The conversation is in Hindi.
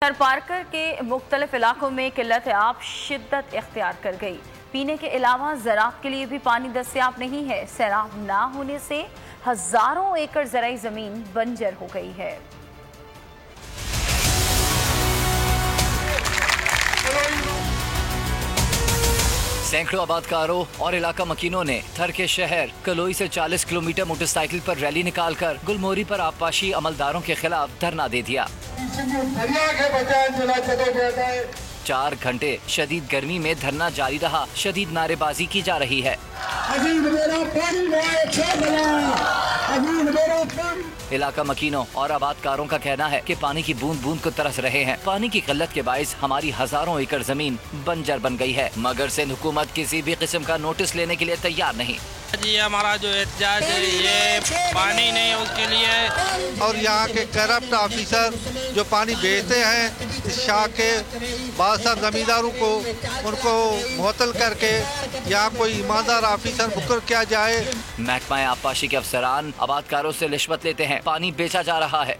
पार्कर के मुख्तलिफ इलाकों में किल्लत आब शिद्दत इख्तियार कर गई। पीने के अलावा ज़राअत के लिए भी पानी दस्तयाब नहीं है। सैलाब ना होने से हजारों एकड़ ज़राई ज़मीन बंजर हो गई है। सैकड़ों आबादकारों और इलाका मकीनों ने थर के शहर कलोई से 40 किलोमीटर मोटरसाइकिल पर रैली निकालकर गुलमोहरी पर आबपाशी अमलदारों के खिलाफ धरना दे दिया। 4 घंटे शदीद गर्मी में धरना जारी रहा। शदीद नारेबाजी की जा रही है। इलाका मकीनों और आबादकारों का कहना है कि पानी की बूंद बूंद को तरस रहे हैं। पानी की किल्लत के बाइस हमारी हजारों एकड़ जमीन बंजर बन गई है, मगर सिंध हुकूमत किसी भी किस्म का नोटिस लेने के लिए तैयार नहीं। जी हमारा जो एहतजाज है ये पानी नहीं उसके लिए, और यहाँ के करप्ट ऑफिसर जो पानी बेचते हैं इस शाह के बाद जमींदारों को उनको मुअत्तल करके यहाँ कोई ईमानदार ऑफिसर मुकर्रर किया जाए। महकमा आबपाशी के अफसरान आबादकारों से रिश्वत लेते हैं। पानी बेचा जा रहा है।